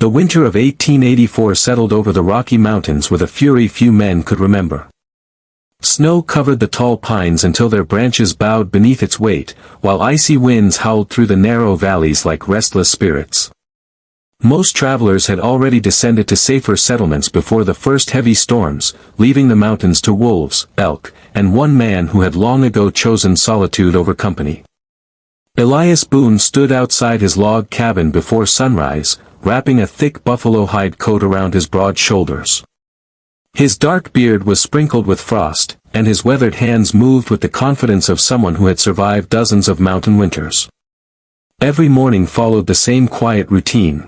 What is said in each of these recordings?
The winter of 1884 settled over the Rocky Mountains with a fury few men could remember. Snow covered the tall pines until their branches bowed beneath its weight, while icy winds howled through the narrow valleys like restless spirits. Most travelers had already descended to safer settlements before the first heavy storms, leaving the mountains to wolves, elk, and one man who had long ago chosen solitude over company. Elias Boone stood outside his log cabin before sunrise, wrapping a thick buffalo hide coat around his broad shoulders. His dark beard was sprinkled with frost, and his weathered hands moved with the confidence of someone who had survived dozens of mountain winters. Every morning followed the same quiet routine.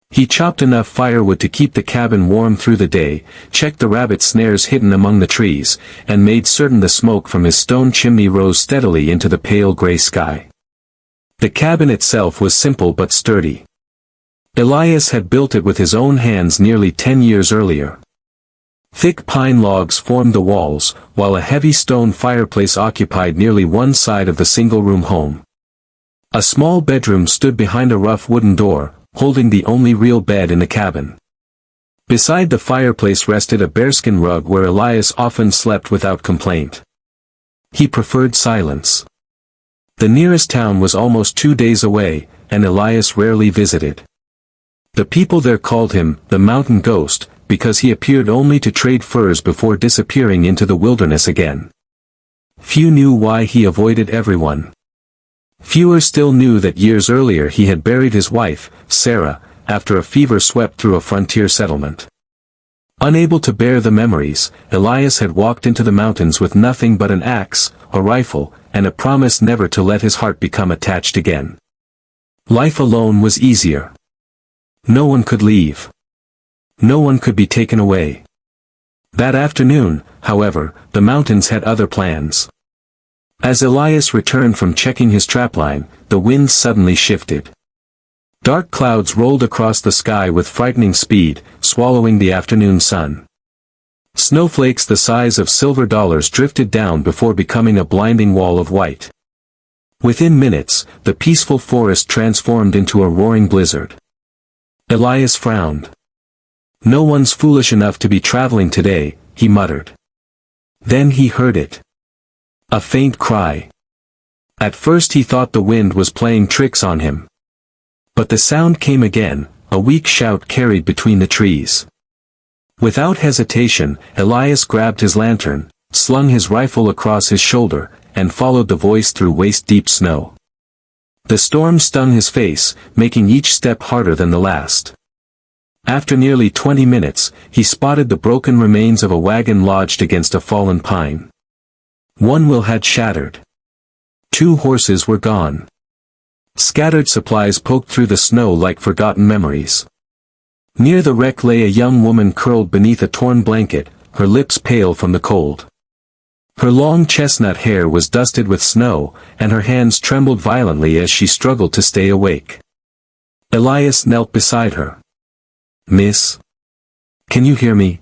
He chopped enough firewood to keep the cabin warm through the day, checked the rabbit snares hidden among the trees, and made certain the smoke from his stone chimney rose steadily into the pale gray sky. The cabin itself was simple but sturdy. Elias had built it with his own hands nearly 10 years earlier. Thick pine logs formed the walls, while a heavy stone fireplace occupied nearly one side of the single-room home. A small bedroom stood behind a rough wooden door, holding the only real bed in the cabin. Beside the fireplace rested a bearskin rug where Elias often slept without complaint. He preferred silence. The nearest town was almost 2 days away, and Elias rarely visited. The people there called him the Mountain Ghost, because he appeared only to trade furs before disappearing into the wilderness again. Few knew why he avoided everyone. Fewer still knew that years earlier he had buried his wife, Sarah, after a fever swept through a frontier settlement. Unable to bear the memories, Elias had walked into the mountains with nothing but an axe, a rifle, and a promise never to let his heart become attached again. Life alone was easier. No one could leave. No one could be taken away. That afternoon, however, the mountains had other plans. As Elias returned from checking his trapline, the wind suddenly shifted. Dark clouds rolled across the sky with frightening speed, swallowing the afternoon sun. Snowflakes the size of silver dollars drifted down before becoming a blinding wall of white. Within minutes, the peaceful forest transformed into a roaring blizzard. Elias frowned. "No one's foolish enough to be traveling today," he muttered. Then he heard it. A faint cry. At first he thought the wind was playing tricks on him. But the sound came again, a weak shout carried between the trees. Without hesitation, Elias grabbed his lantern, slung his rifle across his shoulder, and followed the voice through waist-deep snow. The storm stung his face, making each step harder than the last. After nearly 20 minutes, he spotted the broken remains of a wagon lodged against a fallen pine. One wheel had shattered. 2 horses were gone. Scattered supplies poked through the snow like forgotten memories. Near the wreck lay a young woman curled beneath a torn blanket, her lips pale from the cold. Her long chestnut hair was dusted with snow, and her hands trembled violently as she struggled to stay awake. Elias knelt beside her. "Miss? Can you hear me?"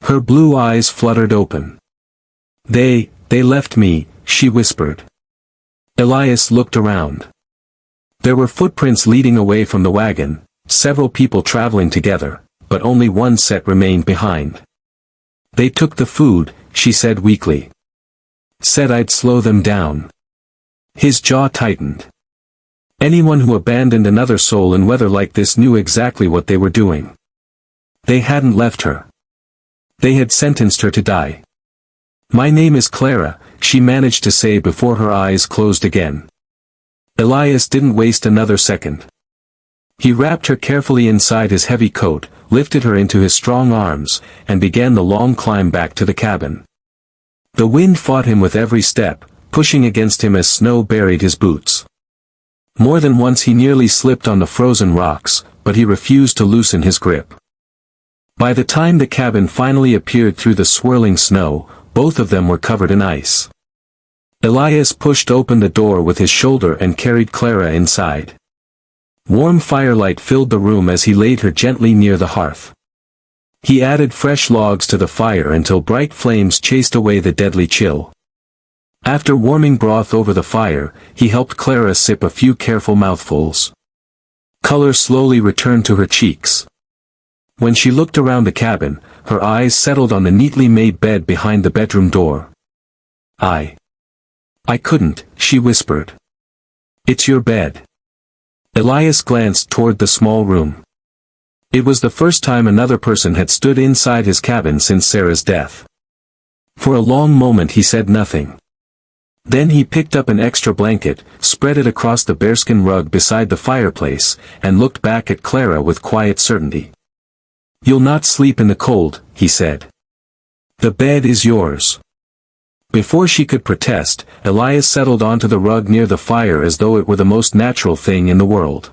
Her blue eyes fluttered open. They left me," she whispered. Elias looked around. There were footprints leading away from the wagon, several people traveling together, but only one set remained behind. "They took the food," she said weakly. "Said I'd slow them down." His jaw tightened. Anyone who abandoned another soul in weather like this knew exactly what they were doing. They hadn't left her. They had sentenced her to die. "My name is Clara," she managed to say before her eyes closed again. Elias didn't waste another second. He wrapped her carefully inside his heavy coat, lifted her into his strong arms, and began the long climb back to the cabin. The wind fought him with every step, pushing against him as snow buried his boots. More than once he nearly slipped on the frozen rocks, but he refused to loosen his grip. By the time the cabin finally appeared through the swirling snow, both of them were covered in ice. Elias pushed open the door with his shoulder and carried Clara inside. Warm firelight filled the room as he laid her gently near the hearth. He added fresh logs to the fire until bright flames chased away the deadly chill. After warming broth over the fire, he helped Clara sip a few careful mouthfuls. Color slowly returned to her cheeks. When she looked around the cabin, her eyes settled on the neatly made bed behind the bedroom door. I couldn't, she whispered. It's your bed. Elias glanced toward the small room. It was the first time another person had stood inside his cabin since Sarah's death. For a long moment he said nothing. Then he picked up an extra blanket, spread it across the bearskin rug beside the fireplace, and looked back at Clara with quiet certainty. You'll not sleep in the cold, he said. The bed is yours. Before she could protest, Elias settled onto the rug near the fire as though it were the most natural thing in the world.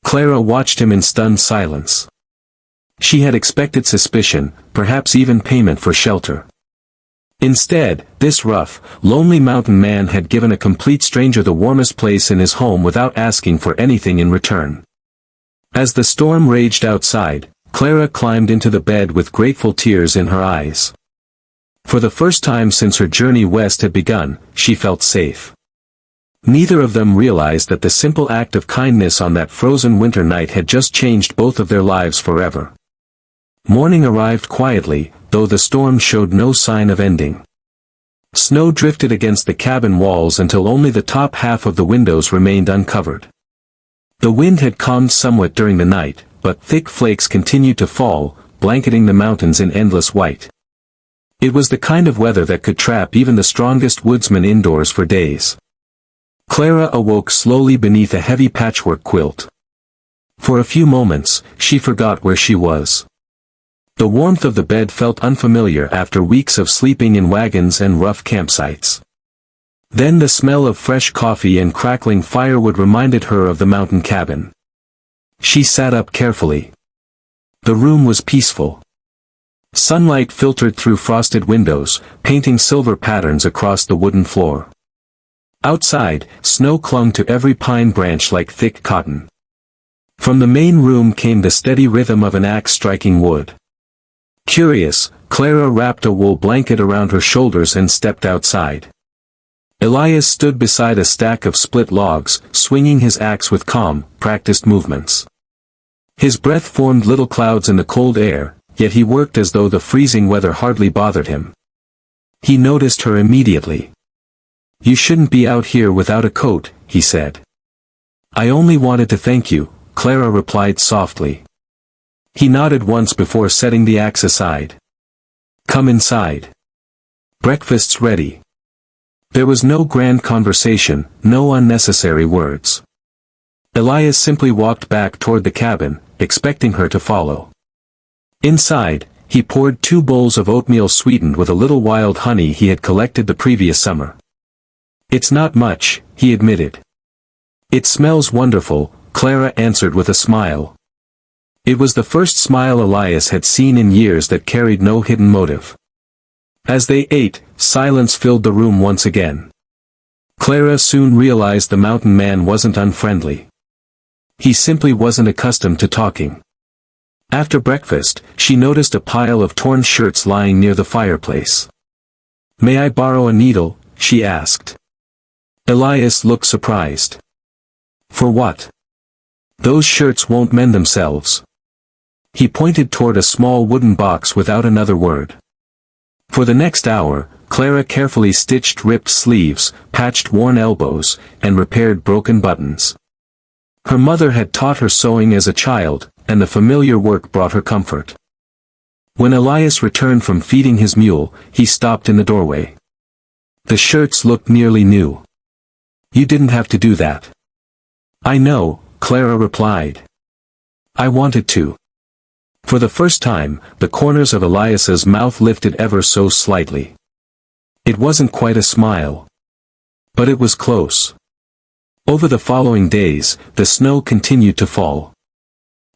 Clara watched him in stunned silence. She had expected suspicion, perhaps even payment for shelter. Instead, this rough, lonely mountain man had given a complete stranger the warmest place in his home without asking for anything in return. As the storm raged outside, Clara climbed into the bed with grateful tears in her eyes. For the first time since her journey west had begun, she felt safe. Neither of them realized that the simple act of kindness on that frozen winter night had just changed both of their lives forever. Morning arrived quietly, though the storm showed no sign of ending. Snow drifted against the cabin walls until only the top half of the windows remained uncovered. The wind had calmed somewhat during the night, but thick flakes continued to fall, blanketing the mountains in endless white. It was the kind of weather that could trap even the strongest woodsman indoors for days. Clara awoke slowly beneath a heavy patchwork quilt. For a few moments, she forgot where she was. The warmth of the bed felt unfamiliar after weeks of sleeping in wagons and rough campsites. Then the smell of fresh coffee and crackling firewood reminded her of the mountain cabin. She sat up carefully. The room was peaceful. Sunlight filtered through frosted windows, painting silver patterns across the wooden floor. Outside, snow clung to every pine branch like thick cotton. From the main room came the steady rhythm of an axe striking wood. Curious, Clara wrapped a wool blanket around her shoulders and stepped outside. Elias stood beside a stack of split logs, swinging his axe with calm, practiced movements. His breath formed little clouds in the cold air, yet he worked as though the freezing weather hardly bothered him. He noticed her immediately. You shouldn't be out here without a coat, he said. I only wanted to thank you, Clara replied softly. He nodded once before setting the axe aside. Come inside. Breakfast's ready. There was no grand conversation, no unnecessary words. Elias simply walked back toward the cabin, expecting her to follow. Inside, he poured 2 bowls of oatmeal sweetened with a little wild honey he had collected the previous summer. It's not much, he admitted. It smells wonderful, Clara answered with a smile. It was the first smile Elias had seen in years that carried no hidden motive. As they ate, silence filled the room once again. Clara soon realized the mountain man wasn't unfriendly. He simply wasn't accustomed to talking. After breakfast, she noticed a pile of torn shirts lying near the fireplace. May I borrow a needle? She asked. Elias looked surprised. For what? Those shirts won't mend themselves. He pointed toward a small wooden box without another word. For the next hour, Clara carefully stitched ripped sleeves, patched worn elbows, and repaired broken buttons. Her mother had taught her sewing as a child, and the familiar work brought her comfort. When Elias returned from feeding his mule, he stopped in the doorway. The shirts looked nearly new. You didn't have to do that. I know, Clara replied. I wanted to. For the first time, the corners of Elias's mouth lifted ever so slightly. It wasn't quite a smile. But it was close. Over the following days, the snow continued to fall.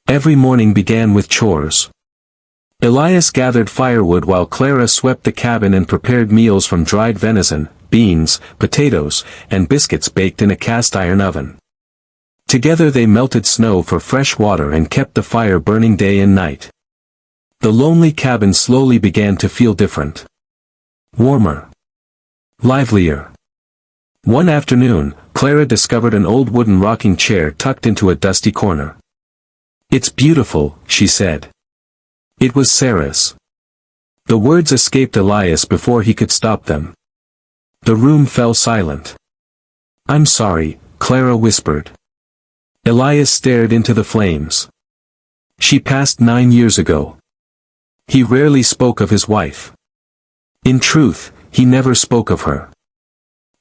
Every morning began with chores. Elias gathered firewood while Clara swept the cabin and prepared meals from dried venison, beans, potatoes, and biscuits baked in a cast-iron oven. Together they melted snow for fresh water and kept the fire burning day and night. The lonely cabin slowly began to feel different. Warmer. Livelier. One afternoon, Clara discovered an old wooden rocking chair tucked into a dusty corner. "It's beautiful," she said. It was Sarah's. The words escaped Elias before he could stop them. The room fell silent. "I'm sorry," Clara whispered. Elias stared into the flames. She passed 9 years ago. He rarely spoke of his wife. In truth, he never spoke of her.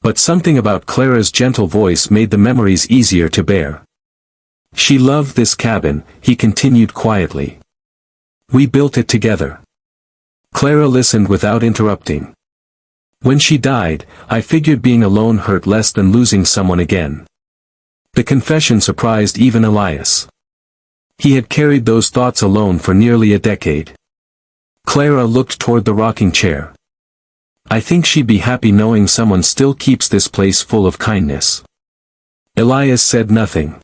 But something about Clara's gentle voice made the memories easier to bear. "She loved this cabin," he continued quietly. "We built it together." Clara listened without interrupting. "When she died, I figured being alone hurt less than losing someone again." The confession surprised even Elias. He had carried those thoughts alone for nearly a decade. Clara looked toward the rocking chair. "I think she'd be happy knowing someone still keeps this place full of kindness." Elias said nothing.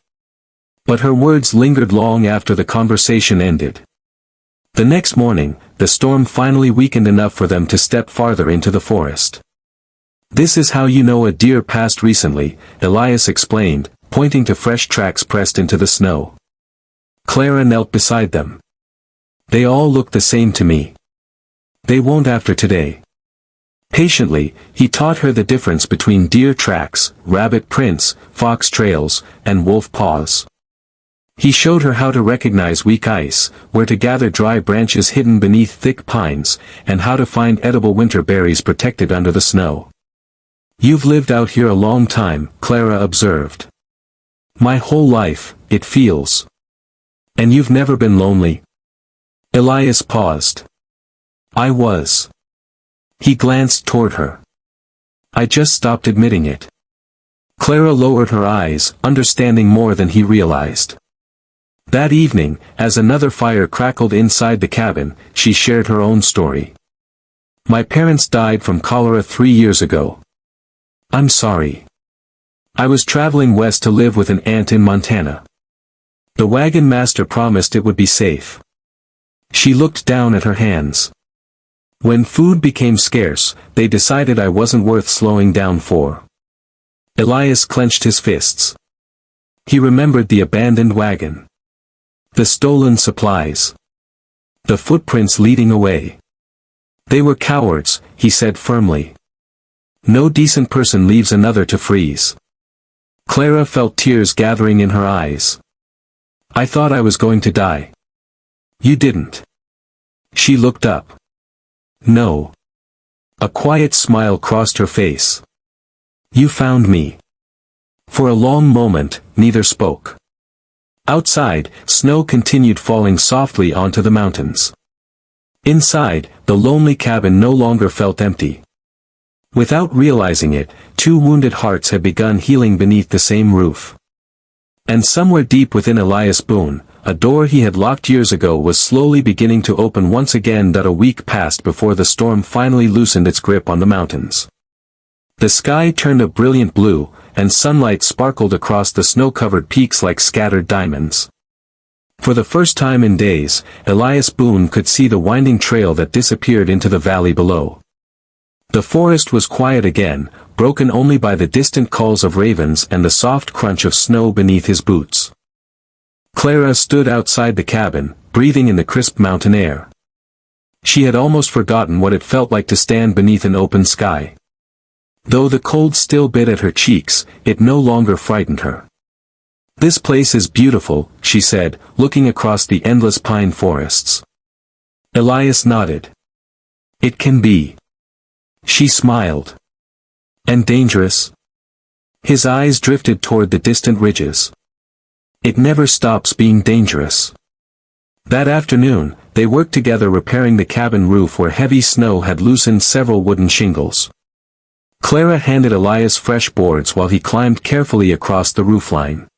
But her words lingered long after the conversation ended. The next morning, the storm finally weakened enough for them to step farther into the forest. "This is how you know a deer passed recently," Elias explained, pointing to fresh tracks pressed into the snow. Clara knelt beside them. "They all look the same to me." "They won't after today." Patiently, he taught her the difference between deer tracks, rabbit prints, fox trails, and wolf paws. He showed her how to recognize weak ice, where to gather dry branches hidden beneath thick pines, and how to find edible winter berries protected under the snow. "You've lived out here a long time," Clara observed. "My whole life, it feels." "And you've never been lonely?" Elias paused. "I was." He glanced toward her. "I just stopped admitting it." Clara lowered her eyes, understanding more than he realized. That evening, as another fire crackled inside the cabin, she shared her own story. "My parents died from cholera 3 years ago. I'm sorry. I was traveling west to live with an aunt in Montana. The wagon master promised it would be safe." She looked down at her hands. "When food became scarce, they decided I wasn't worth slowing down for." Elias clenched his fists. He remembered the abandoned wagon. The stolen supplies. The footprints leading away. "They were cowards," he said firmly. "No decent person leaves another to freeze." Clara felt tears gathering in her eyes. "I thought I was going to die." "You didn't." She looked up. "No." A quiet smile crossed her face. "You found me." For a long moment, neither spoke. Outside, snow continued falling softly onto the mountains. Inside, the lonely cabin no longer felt empty. Without realizing it, 2 wounded hearts had begun healing beneath the same roof. And somewhere deep within Elias Boone, a door he had locked years ago was slowly beginning to open once again. A week passed before the storm finally loosened its grip on the mountains. The sky turned a brilliant blue, and sunlight sparkled across the snow-covered peaks like scattered diamonds. For the first time in days, Elias Boone could see the winding trail that disappeared into the valley below. The forest was quiet again, broken only by the distant calls of ravens and the soft crunch of snow beneath his boots. Clara stood outside the cabin, breathing in the crisp mountain air. She had almost forgotten what it felt like to stand beneath an open sky. Though the cold still bit at her cheeks, it no longer frightened her. "This place is beautiful," she said, looking across the endless pine forests. Elias nodded. "It can be." She smiled. "And dangerous?" His eyes drifted toward the distant ridges. "It never stops being dangerous." That afternoon, they worked together repairing the cabin roof where heavy snow had loosened several wooden shingles. Clara handed Elias fresh boards while he climbed carefully across the roofline.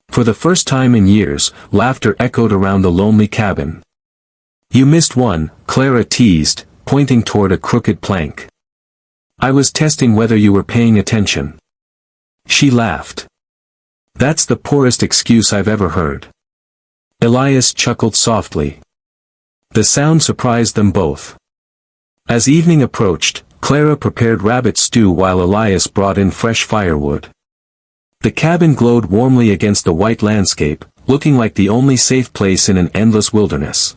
For the first time in years, laughter echoed around the lonely cabin. "You missed one," Clara teased, pointing toward a crooked plank. "I was testing whether you were paying attention." She laughed. "That's the poorest excuse I've ever heard." Elias chuckled softly. The sound surprised them both. As evening approached, Clara prepared rabbit stew while Elias brought in fresh firewood. The cabin glowed warmly against the white landscape, looking like the only safe place in an endless wilderness.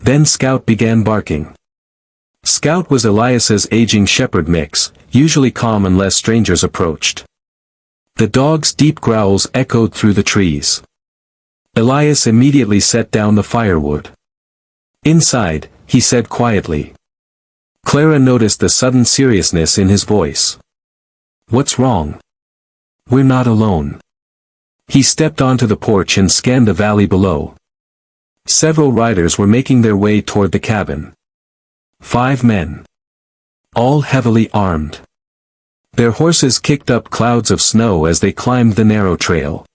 Then Scout began barking. Scout was Elias's aging shepherd mix, usually calm unless strangers approached. The dog's deep growls echoed through the trees. Elias immediately set down the firewood. Inside, he said quietly. Clara noticed the sudden seriousness in his voice. "What's wrong? We're not alone." He stepped onto the porch and scanned the valley below. Several riders were making their way toward the cabin. 5 men. All heavily armed. Their horses kicked up clouds of snow as they climbed the narrow trail.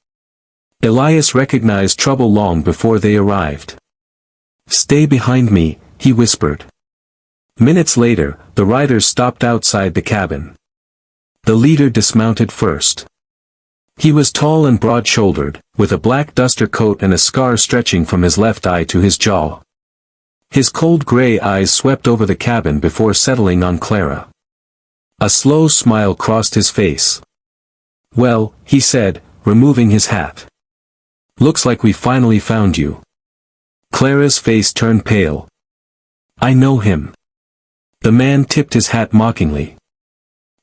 Elias recognized trouble long before they arrived. "Stay behind me," he whispered. Minutes later, the riders stopped outside the cabin. The leader dismounted first. He was tall and broad-shouldered, with a black duster coat and a scar stretching from his left eye to his jaw. His cold gray eyes swept over the cabin before settling on Clara. A slow smile crossed his face. "Well," he said, removing his hat. "Looks like we finally found you." Clara's face turned pale. "I know him." The man tipped his hat mockingly.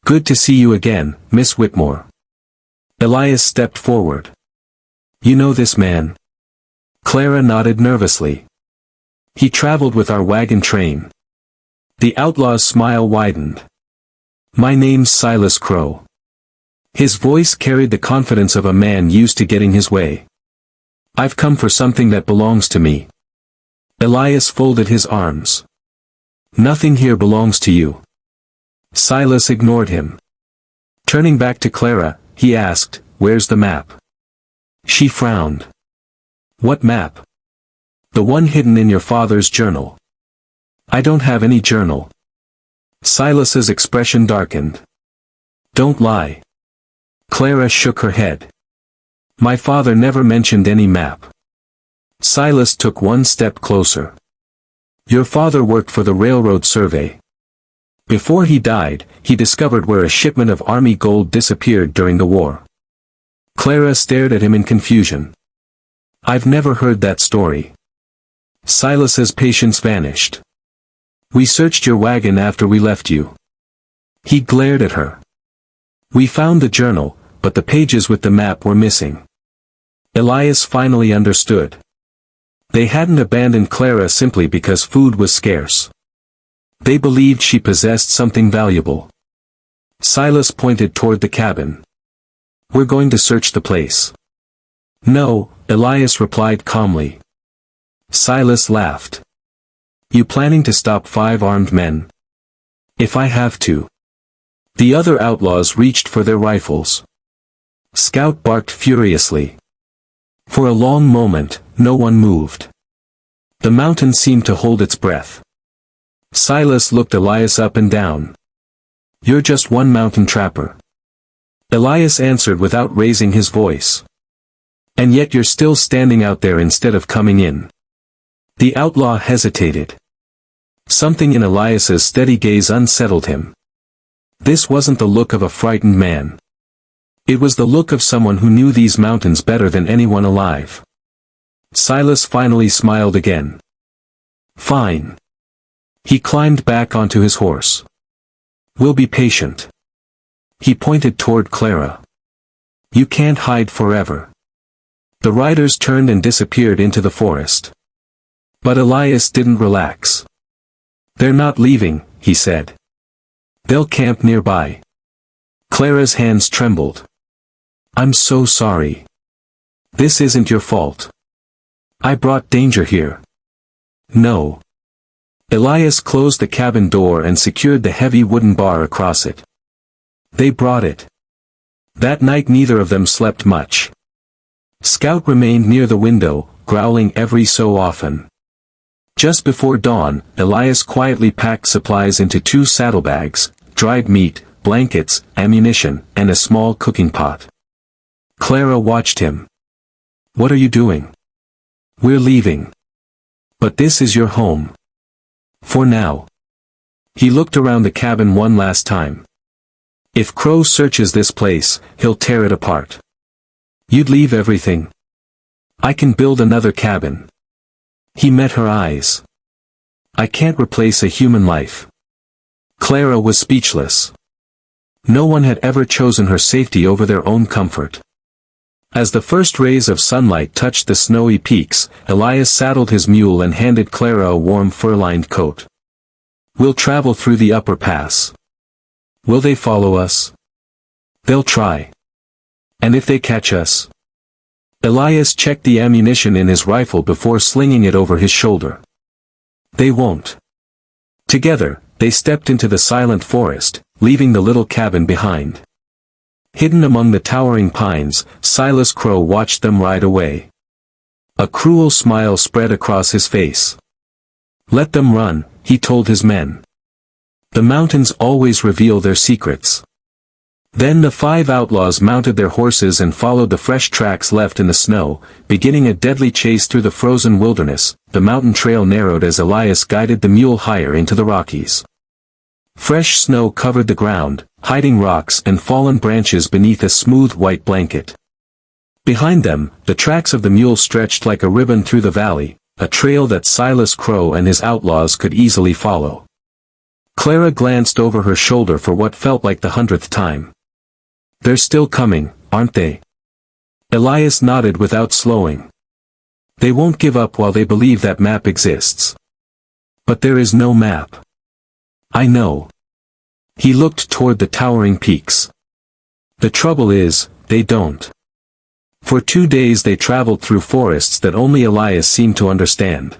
"Good to see you again, Miss Whitmore." Elias stepped forward. "You know this man?" Clara nodded nervously. "He traveled with our wagon train." The outlaw's smile widened. "My name's Silas Crow." His voice carried the confidence of a man used to getting his way. "I've come for something that belongs to me." Elias folded his arms. "Nothing here belongs to you." Silas ignored him. Turning back to Clara, he asked, "Where's the map?" She frowned. "What map?" "The one hidden in your father's journal." "I don't have any journal." Silas's expression darkened. "Don't lie." Clara shook her head. "My father never mentioned any map." Silas took one step closer. "Your father worked for the railroad survey. Before he died, he discovered where a shipment of army gold disappeared during the war." Clara stared at him in confusion. "I've never heard that story." Silas's patience vanished. "We searched your wagon after we left you." He glared at her. "We found the journal, but the pages with the map were missing." Elias finally understood. They hadn't abandoned Clara simply because food was scarce. They believed she possessed something valuable. Silas pointed toward the cabin. "We're going to search the place." "No," Elias replied calmly. Silas laughed. "You planning to stop 5 armed men?" "If I have to." The other outlaws reached for their rifles. Scout barked furiously. For a long moment, no one moved. The mountain seemed to hold its breath. Silas looked Elias up and down. "You're just one mountain trapper." Elias answered without raising his voice. "And yet you're still standing out there instead of coming in." The outlaw hesitated. Something in Elias's steady gaze unsettled him. This wasn't the look of a frightened man. It was the look of someone who knew these mountains better than anyone alive. Silas finally smiled again. "Fine." He climbed back onto his horse. "We'll be patient." He pointed toward Clara. "You can't hide forever." The riders turned and disappeared into the forest. But Elias didn't relax. "They're not leaving," he said. "They'll camp nearby." Clara's hands trembled. "I'm so sorry. This isn't your fault. I brought danger here." "No." Elias closed the cabin door and secured the heavy wooden bar across it. "They brought it." That night neither of them slept much. Scout remained near the window, growling every so often. Just before dawn, Elias quietly packed supplies into 2 saddlebags, dried meat, blankets, ammunition, and a small cooking pot. Clara watched him. "What are you doing?" "We're leaving. But this is your home. For now." He looked around the cabin one last time. If Crow searches this place, he'll tear it apart. You'd leave everything? I can build another cabin. He met her eyes. I can't replace a human life. Clara was speechless. No one had ever chosen her safety over their own comfort. As the first rays of sunlight touched the snowy peaks, Elias saddled his mule and handed Clara a warm fur-lined coat. We'll travel through the upper pass. Will they follow us? They'll try. And if they catch us? Elias checked the ammunition in his rifle before slinging it over his shoulder. They won't. Together, they stepped into the silent forest, leaving the little cabin behind. Hidden among the towering pines, Silas Crow watched them ride away. A cruel smile spread across his face. Let them run, he told his men. The mountains always reveal their secrets. Then the 5 outlaws mounted their horses and followed the fresh tracks left in the snow, beginning a deadly chase through the frozen wilderness. The mountain trail narrowed as Elias guided the mule higher into the Rockies. Fresh snow covered the ground, hiding rocks and fallen branches beneath a smooth white blanket. Behind them, the tracks of the mule stretched like a ribbon through the valley, a trail that Silas Crow and his outlaws could easily follow. Clara glanced over her shoulder for what felt like the 100th time. They're still coming, aren't they? Elias nodded without slowing. They won't give up while they believe that map exists. But there is no map. I know. He looked toward the towering peaks. The trouble is, they don't. For 2 days they traveled through forests that only Elias seemed to understand.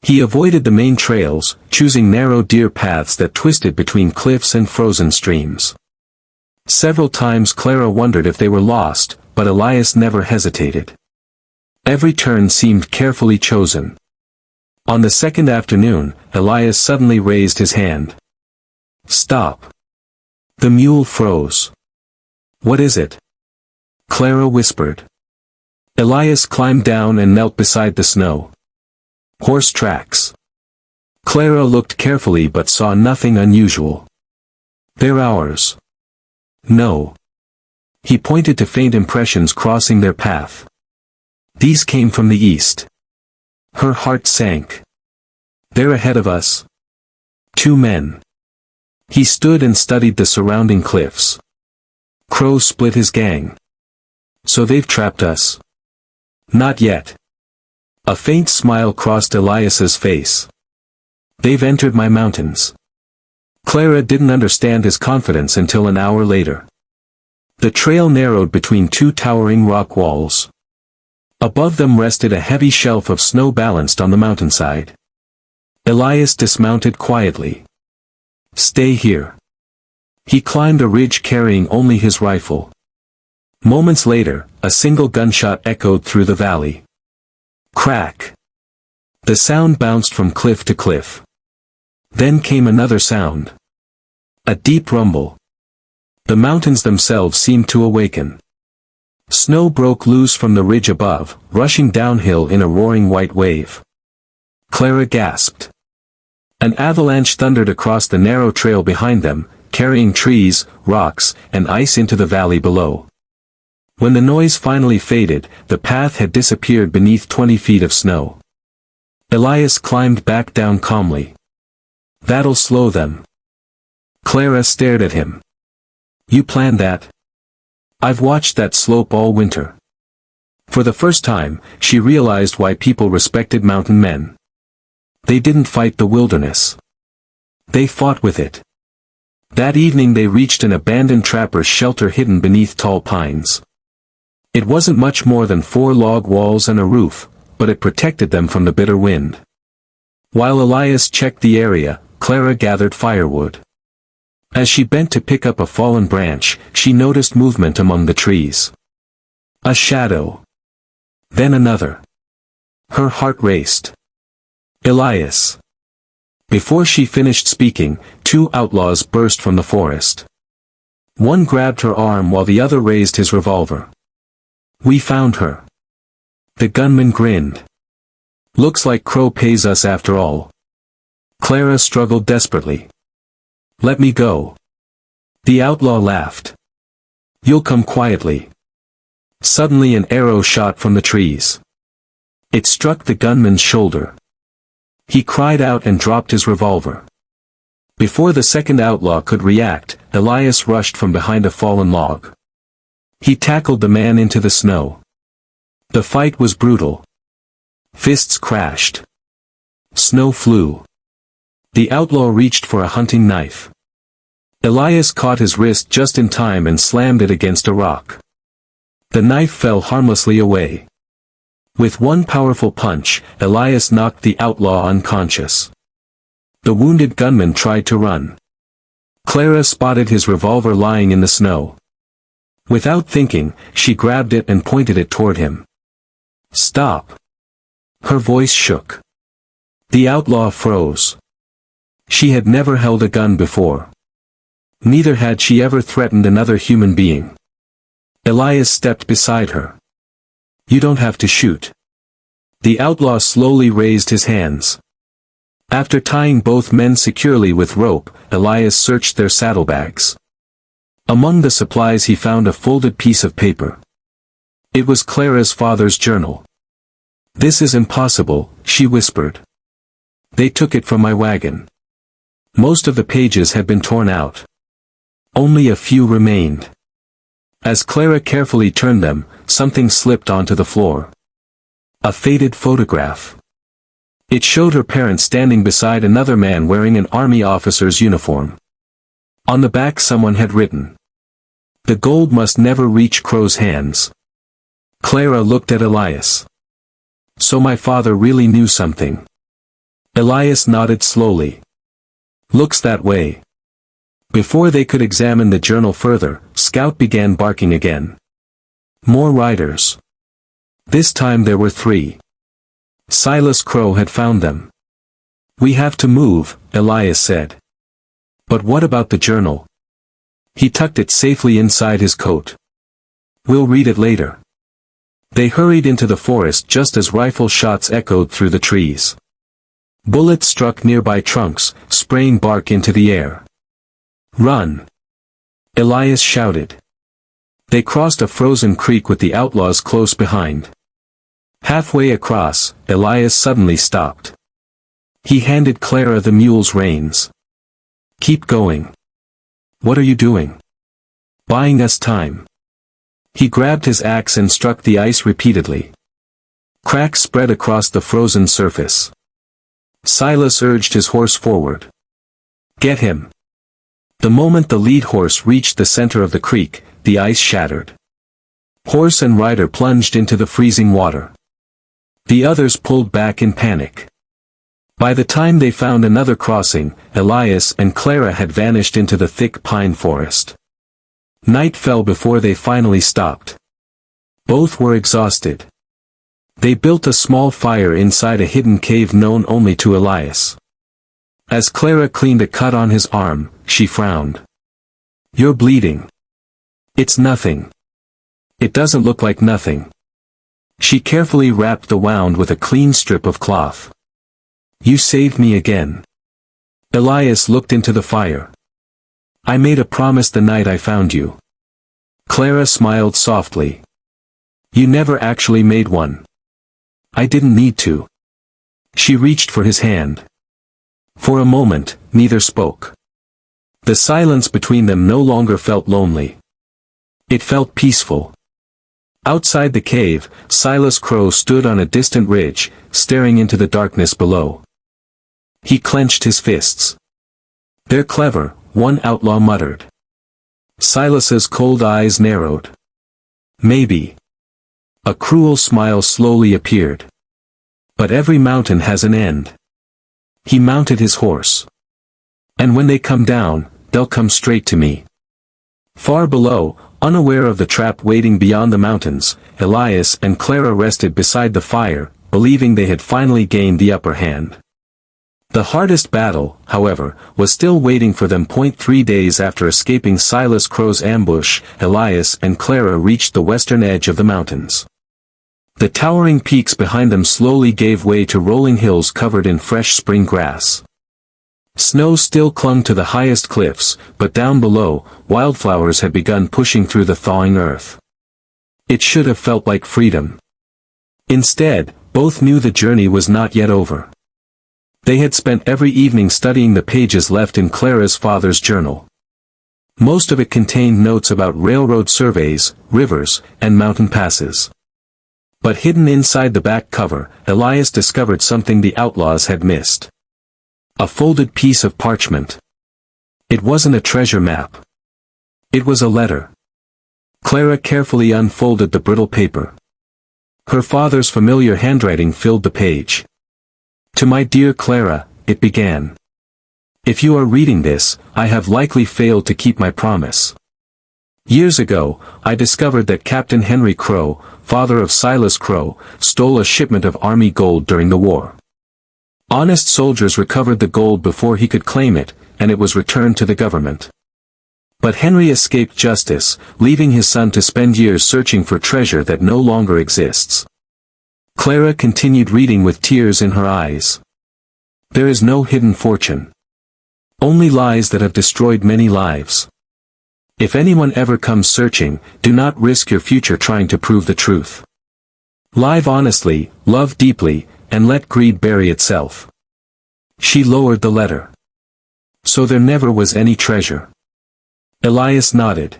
He avoided the main trails, choosing narrow deer paths that twisted between cliffs and frozen streams. Several times Clara wondered if they were lost, but Elias never hesitated. Every turn seemed carefully chosen. On the second afternoon, Elias suddenly raised his hand. Stop. The mule froze. What is it? Clara whispered. Elias climbed down and knelt beside the snow. Horse tracks. Clara looked carefully but saw nothing unusual. They're ours. No. He pointed to faint impressions crossing their path. These came from the east. Her heart sank. They're ahead of us. 2 men. He stood and studied the surrounding cliffs. Crow split his gang. So they've trapped us? Not yet. A faint smile crossed Elias's face. They've entered my mountains. Clara didn't understand his confidence until an hour later. The trail narrowed between 2 towering rock walls. Above them rested a heavy shelf of snow balanced on the mountainside. Elias dismounted quietly. Stay here. He climbed a ridge carrying only his rifle. Moments later, a single gunshot echoed through the valley. Crack. The sound bounced from cliff to cliff. Then came another sound. A deep rumble. The mountains themselves seemed to awaken. Snow broke loose from the ridge above, rushing downhill in a roaring white wave. Clara gasped. An avalanche thundered across the narrow trail behind them, carrying trees, rocks, and ice into the valley below. When the noise finally faded, the path had disappeared beneath 20 feet of snow. Elias climbed back down calmly. That'll slow them. Clara stared at him. You planned that? I've watched that slope all winter. For the first time, she realized why people respected mountain men. They didn't fight the wilderness. They fought with it. That evening they reached an abandoned trapper's shelter hidden beneath tall pines. It wasn't much more than 4 log walls and a roof, but it protected them from the bitter wind. While Elias checked the area, Clara gathered firewood. As she bent to pick up a fallen branch, she noticed movement among the trees. A shadow. Then another. Her heart raced. Elias. Before she finished speaking, 2 outlaws burst from the forest. One grabbed her arm while the other raised his revolver. We found her. The gunman grinned. Looks like Crow pays us after all. Clara struggled desperately. Let me go. The outlaw laughed. You'll come quietly. Suddenly an arrow shot from the trees. It struck the gunman's shoulder. He cried out and dropped his revolver. Before the second outlaw could react, Elias rushed from behind a fallen log. He tackled the man into the snow. The fight was brutal. Fists crashed. Snow flew. The outlaw reached for a hunting knife. Elias caught his wrist just in time and slammed it against a rock. The knife fell harmlessly away. With one powerful punch, Elias knocked the outlaw unconscious. The wounded gunman tried to run. Clara spotted his revolver lying in the snow. Without thinking, she grabbed it and pointed it toward him. Stop! Her voice shook. The outlaw froze. She had never held a gun before. Neither had she ever threatened another human being. Elias stepped beside her. You don't have to shoot. The outlaw slowly raised his hands. After tying both men securely with rope, Elias searched their saddlebags. Among the supplies he found a folded piece of paper. It was Clara's father's journal. This is impossible, she whispered. They took it from my wagon. Most of the pages had been torn out. Only a few remained. As Clara carefully turned them, something slipped onto the floor. A faded photograph. It showed her parents standing beside another man wearing an army officer's uniform. On the back someone had written, "The gold must never reach Crow's hands." Clara looked at Elias. So my father really knew something. Elias nodded slowly. Looks that way. Before they could examine the journal further, Scout began barking again. More riders. This time there were 3. Silas Crow had found them. We have to move, Elias said. But what about the journal? He tucked it safely inside his coat. We'll read it later. They hurried into the forest just as rifle shots echoed through the trees. Bullets struck nearby trunks, spraying bark into the air. Run! Elias shouted. They crossed a frozen creek with the outlaws close behind. Halfway across, Elias suddenly stopped. He handed Clara the mule's reins. Keep going. What are you doing? Buying us time. He grabbed his axe and struck the ice repeatedly. Cracks spread across the frozen surface. Silas urged his horse forward. Get him. The moment the lead horse reached the center of the creek, the ice shattered. Horse and rider plunged into the freezing water. The others pulled back in panic. By the time they found another crossing, Elias and Clara had vanished into the thick pine forest. Night fell before they finally stopped. Both were exhausted. They built a small fire inside a hidden cave known only to Elias. As Clara cleaned a cut on his arm, she frowned. You're bleeding. It's nothing. It doesn't look like nothing. She carefully wrapped the wound with a clean strip of cloth. You saved me again. Elias looked into the fire. I made a promise the night I found you. Clara smiled softly. You never actually made one. I didn't need to. She reached for his hand. For a moment, neither spoke. The silence between them no longer felt lonely. It felt peaceful. Outside the cave, Silas Crow stood on a distant ridge, staring into the darkness below. He clenched his fists. They're clever, one outlaw muttered. Silas's cold eyes narrowed. Maybe. A cruel smile slowly appeared. But every mountain has an end. He mounted his horse. And when they come down, they'll come straight to me. Far below, unaware of the trap waiting beyond the mountains, Elias and Clara rested beside the fire, believing they had finally gained the upper hand. The hardest battle, however, was still waiting for them. 3 days after escaping Silas Crow's ambush, Elias and Clara reached the western edge of the mountains. The towering peaks behind them slowly gave way to rolling hills covered in fresh spring grass. Snow still clung to the highest cliffs, but down below, wildflowers had begun pushing through the thawing earth. It should have felt like freedom. Instead, both knew the journey was not yet over. They had spent every evening studying the pages left in Clara's father's journal. Most of it contained notes about railroad surveys, rivers, and mountain passes. But hidden inside the back cover, Elias discovered something the outlaws had missed. A folded piece of parchment. It wasn't a treasure map. It was a letter. Clara carefully unfolded the brittle paper. Her father's familiar handwriting filled the page. "To my dear Clara," it began. "If you are reading this, I have likely failed to keep my promise. Years ago, I discovered that Captain Henry Crow, father of Silas Crow, stole a shipment of army gold during the war. Honest soldiers recovered the gold before he could claim it, and it was returned to the government. But Henry escaped justice, leaving his son to spend years searching for treasure that no longer exists." Clara continued reading with tears in her eyes. "There is no hidden fortune. Only lies that have destroyed many lives. If anyone ever comes searching, do not risk your future trying to prove the truth. Live honestly, love deeply, and let greed bury itself." She lowered the letter. "So there never was any treasure?" Elias nodded.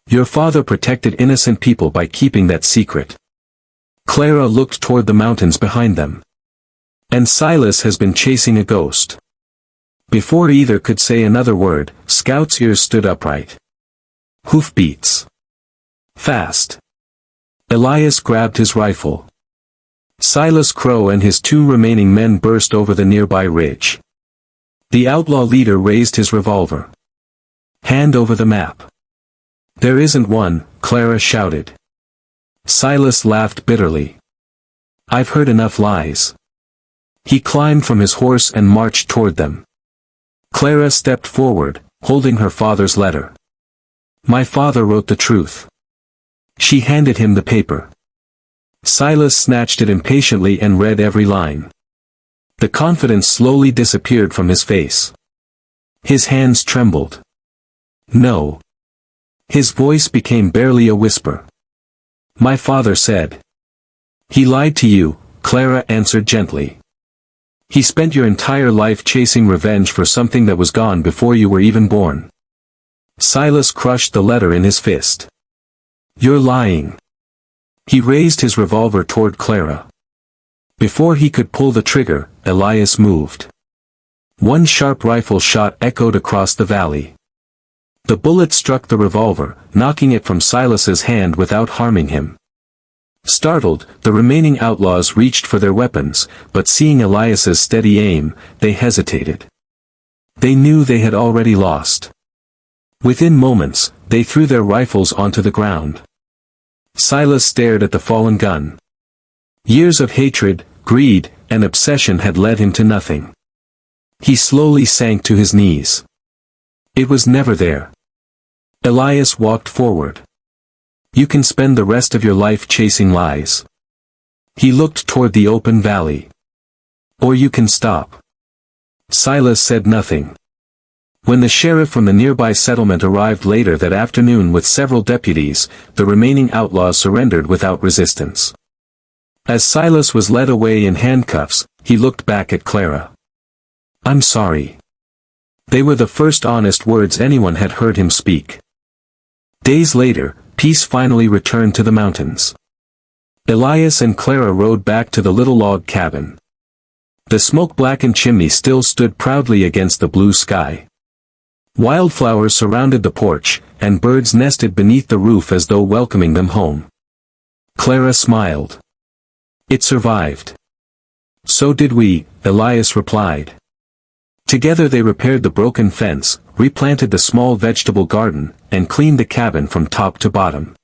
"Your father protected innocent people by keeping that secret." Clara looked toward the mountains behind them. "And Silas has been chasing a ghost." Before either could say another word, Scout's ears stood upright. Hoofbeats. Fast. Elias grabbed his rifle. Silas Crow and his two remaining men burst over the nearby ridge. The outlaw leader raised his revolver. "Hand over the map." "There isn't one," Clara shouted. Silas laughed bitterly. "I've heard enough lies." He climbed from his horse and marched toward them. Clara stepped forward, holding her father's letter. "My father wrote the truth." She handed him the paper. Silas snatched it impatiently and read every line. The confidence slowly disappeared from his face. His hands trembled. "No." His voice became barely a whisper. "My father said." "He lied to you," Clara answered gently. "He spent your entire life chasing revenge for something that was gone before you were even born." Silas crushed the letter in his fist. "You're lying." He raised his revolver toward Clara. Before he could pull the trigger, Elias moved. One sharp rifle shot echoed across the valley. The bullet struck the revolver, knocking it from Silas's hand without harming him. Startled, the remaining outlaws reached for their weapons, but seeing Elias's steady aim, they hesitated. They knew they had already lost. Within moments, they threw their rifles onto the ground. Silas stared at the fallen gun. Years of hatred, greed, and obsession had led him to nothing. He slowly sank to his knees. It was never there. Elias walked forward. "You can spend the rest of your life chasing lies." He looked toward the open valley. "Or you can stop." Silas said nothing. When the sheriff from the nearby settlement arrived later that afternoon with several deputies, the remaining outlaws surrendered without resistance. As Silas was led away in handcuffs, he looked back at Clara. "I'm sorry." They were the first honest words anyone had heard him speak. Days later, peace finally returned to the mountains. Elias and Clara rode back to the little log cabin. The smoke-blackened chimney still stood proudly against the blue sky. Wildflowers surrounded the porch, and birds nested beneath the roof as though welcoming them home. Clara smiled. "It survived." "So did we," Elias replied. Together they repaired the broken fence, replanted the small vegetable garden, and cleaned the cabin from top to bottom.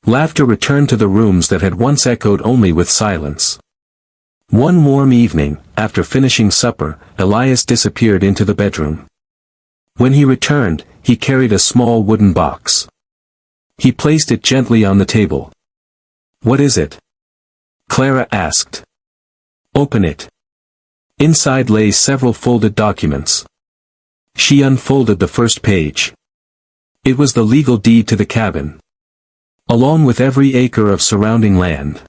Laughter returned to the rooms that had once echoed only with silence. One warm evening, after finishing supper, Elias disappeared into the bedroom. When he returned, he carried a small wooden box. He placed it gently on the table. "What is it?" Clara asked. "Open it." Inside lay several folded documents. She unfolded the first page. It was the legal deed to the cabin, along with every acre of surrounding land.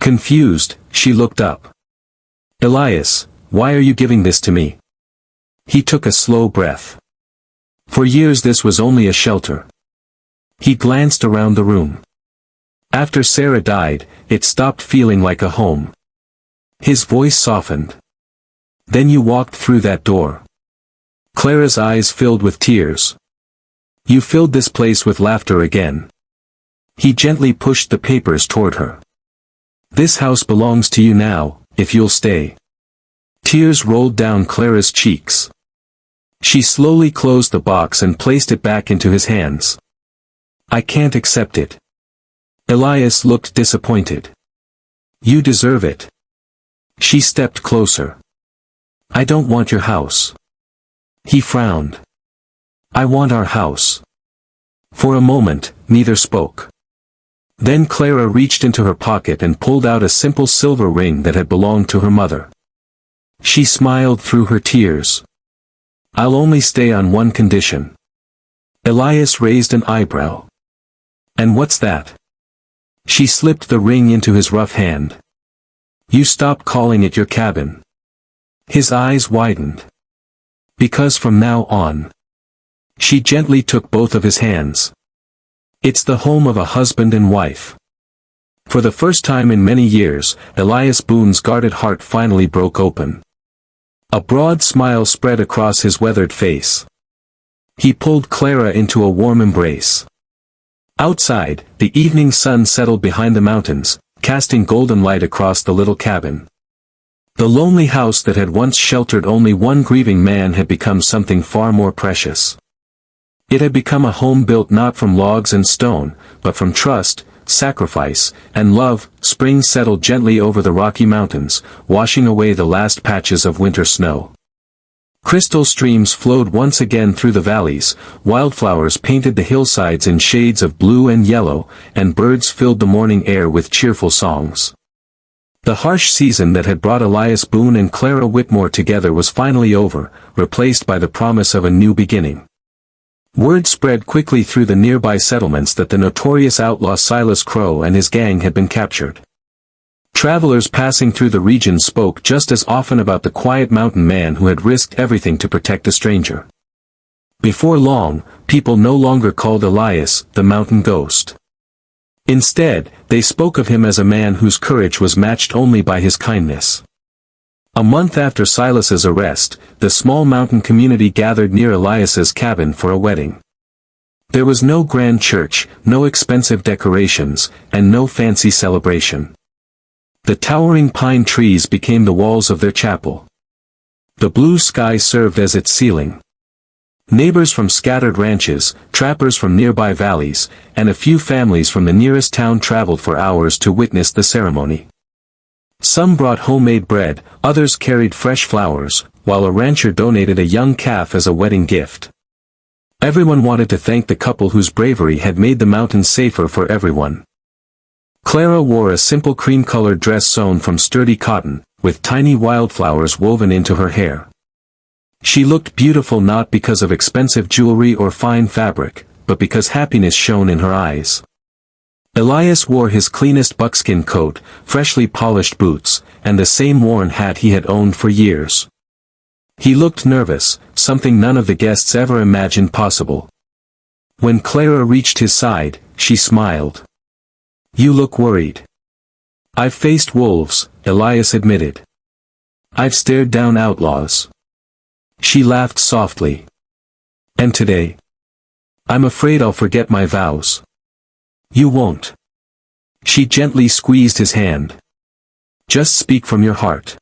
Confused, she looked up. "Elias, why are you giving this to me?" He took a slow breath. For years this was only a shelter. He glanced around the room. After Sarah died, it stopped feeling like a home. His voice softened. "Then you walked through that door." Clara's eyes filled with tears. "You filled this place with laughter again." He gently pushed the papers toward her. "This house belongs to you now, if you'll stay." Tears rolled down Clara's cheeks. She slowly closed the box and placed it back into his hands. "I can't accept it." Elias looked disappointed. "You deserve it." She stepped closer. "I don't want your house." He frowned. "I want our house." For a moment, neither spoke. Then Clara reached into her pocket and pulled out a simple silver ring that had belonged to her mother. She smiled through her tears. "I'll only stay on one condition." Elias raised an eyebrow. "And what's that?" She slipped the ring into his rough hand. "You stop calling it your cabin." His eyes widened. "Because from now on." She gently took both of his hands. "It's the home of a husband and wife." For the first time in many years, Elias Boone's guarded heart finally broke open. A broad smile spread across his weathered face. He pulled Clara into a warm embrace. Outside, the evening sun settled behind the mountains, casting golden light across the little cabin. The lonely house that had once sheltered only one grieving man had become something far more precious. It had become a home built not from logs and stone, but from trust, sacrifice, and love. Spring settled gently over the Rocky Mountains, washing away the last patches of winter snow. Crystal streams flowed once again through the valleys, wildflowers painted the hillsides in shades of blue and yellow, and birds filled the morning air with cheerful songs. The harsh season that had brought Elias Boone and Clara Whitmore together was finally over, replaced by the promise of a new beginning. Word spread quickly through the nearby settlements that the notorious outlaw Silas Crow and his gang had been captured. Travelers passing through the region spoke just as often about the quiet mountain man who had risked everything to protect a stranger. Before long, people no longer called Elias the mountain ghost. Instead, they spoke of him as a man whose courage was matched only by his kindness. A month after Silas's arrest, the small mountain community gathered near Elias's cabin for a wedding. There was no grand church, no expensive decorations, and no fancy celebration. The towering pine trees became the walls of their chapel. The blue sky served as its ceiling. Neighbors from scattered ranches, trappers from nearby valleys, and a few families from the nearest town traveled for hours to witness the ceremony. Some brought homemade bread, others carried fresh flowers, while a rancher donated a young calf as a wedding gift. Everyone wanted to thank the couple whose bravery had made the mountains safer for everyone. Clara wore a simple cream-colored dress sewn from sturdy cotton, with tiny wildflowers woven into her hair. She looked beautiful not because of expensive jewelry or fine fabric, but because happiness shone in her eyes. Elias wore his cleanest buckskin coat, freshly polished boots, and the same worn hat he had owned for years. He looked nervous, something none of the guests ever imagined possible. When Clara reached his side, she smiled. "You look worried." "I've faced wolves," Elias admitted. "I've stared down outlaws." She laughed softly. "And today? I'm afraid I'll forget my vows." "You won't." She gently squeezed his hand. "Just speak from your heart."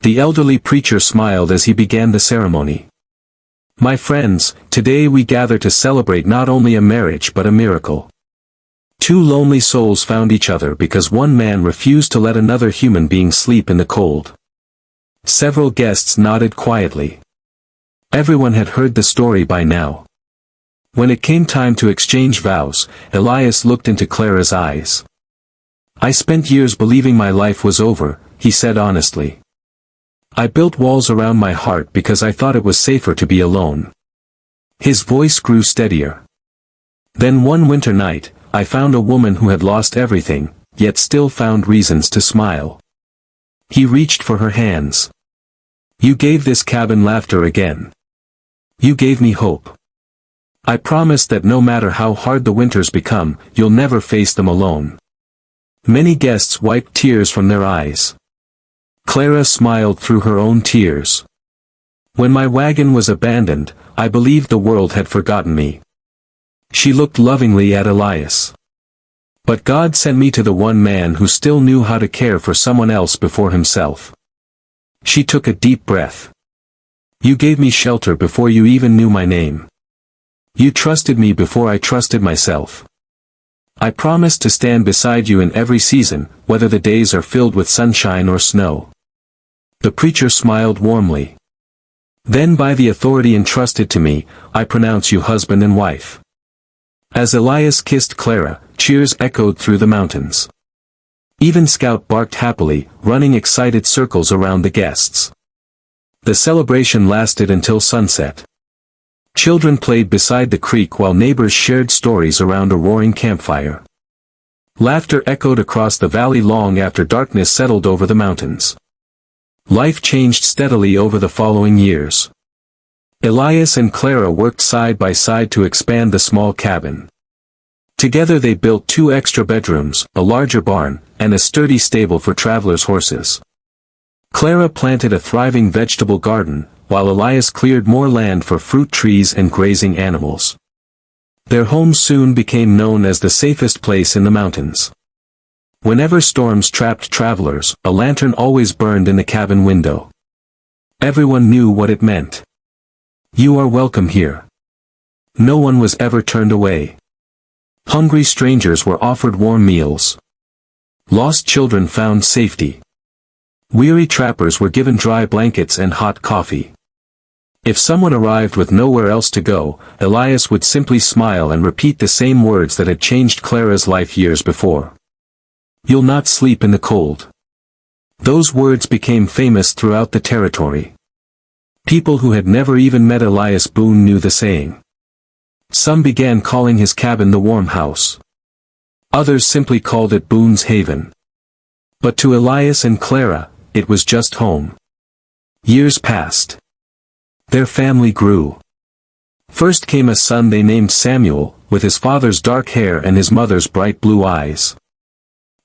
The elderly preacher smiled as he began the ceremony. "My friends, today we gather to celebrate not only a marriage but a miracle. Two lonely souls found each other because one man refused to let another human being sleep in the cold." Several guests nodded quietly. Everyone had heard the story by now. When it came time to exchange vows, Elias looked into Clara's eyes. "I spent years believing my life was over," he said honestly. I built walls around my heart because I thought it was safer to be alone. His voice grew steadier. Then one winter night, I found a woman who had lost everything, yet still found reasons to smile. He reached for her hands. You gave this cabin laughter again. You gave me hope. I promise that no matter how hard the winters become, you'll never face them alone. Many guests wiped tears from their eyes. Clara smiled through her own tears. When my wagon was abandoned, I believed the world had forgotten me. She looked lovingly at Elias. But God sent me to the one man who still knew how to care for someone else before himself. She took a deep breath. You gave me shelter before you even knew my name. You trusted me before I trusted myself. I promise to stand beside you in every season, whether the days are filled with sunshine or snow. The preacher smiled warmly. Then by the authority entrusted to me, I pronounce you husband and wife. As Elias kissed Clara, cheers echoed through the mountains. Even Scout barked happily, running excited circles around the guests. The celebration lasted until sunset. Children played beside the creek while neighbors shared stories around a roaring campfire. Laughter echoed across the valley long after darkness settled over the mountains. Life changed steadily over the following years. Elias and Clara worked side by side to expand the small cabin. Together they built 2 extra bedrooms, a larger barn, and a sturdy stable for travelers' horses. Clara planted a thriving vegetable garden, while Elias cleared more land for fruit trees and grazing animals. Their home soon became known as the safest place in the mountains. Whenever storms trapped travelers, a lantern always burned in the cabin window. Everyone knew what it meant. You are welcome here. No one was ever turned away. Hungry strangers were offered warm meals. Lost children found safety. Weary trappers were given dry blankets and hot coffee. If someone arrived with nowhere else to go, Elias would simply smile and repeat the same words that had changed Clara's life years before. You'll not sleep in the cold. Those words became famous throughout the territory. People who had never even met Elias Boone knew the saying. Some began calling his cabin the Warm House. Others simply called it Boone's Haven. But to Elias and Clara, it was just home. Years passed. Their family grew. First came a son they named Samuel, with his father's dark hair and his mother's bright blue eyes.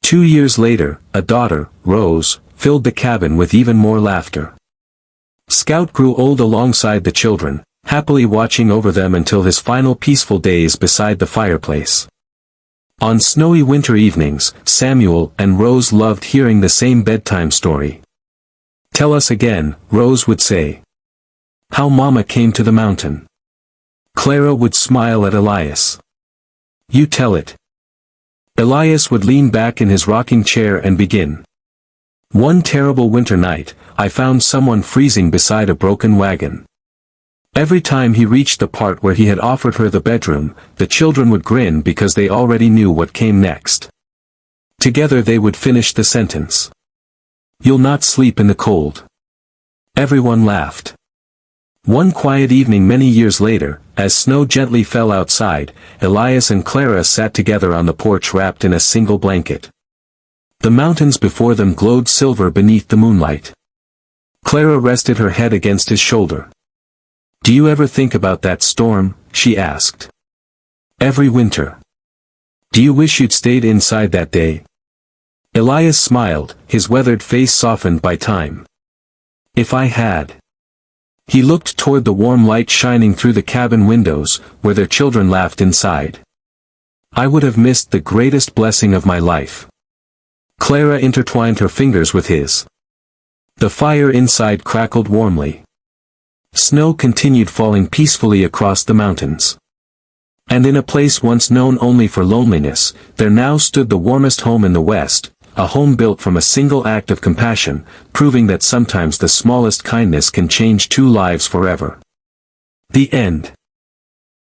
2 years later, a daughter, Rose, filled the cabin with even more laughter. Scout grew old alongside the children, happily watching over them until his final peaceful days beside the fireplace. On snowy winter evenings, Samuel and Rose loved hearing the same bedtime story. Tell us again, Rose would say. How Mama came to the mountain. Clara would smile at Elias. You tell it. Elias would lean back in his rocking chair and begin. One terrible winter night, I found someone freezing beside a broken wagon. Every time he reached the part where he had offered her the bedroom, the children would grin because they already knew what came next. Together they would finish the sentence. You'll not sleep in the cold. Everyone laughed. One quiet evening many years later, as snow gently fell outside, Elias and Clara sat together on the porch wrapped in a single blanket. The mountains before them glowed silver beneath the moonlight. Clara rested her head against his shoulder. Do you ever think about that storm? She asked. Every winter. Do you wish you'd stayed inside that day? Elias smiled, his weathered face softened by time. If I had. He looked toward the warm light shining through the cabin windows, where their children laughed inside. I would have missed the greatest blessing of my life. Clara intertwined her fingers with his. The fire inside crackled warmly. Snow continued falling peacefully across the mountains. And in a place once known only for loneliness, there now stood the warmest home in the West, a home built from a single act of compassion, proving that sometimes the smallest kindness can change 2 lives forever. The end.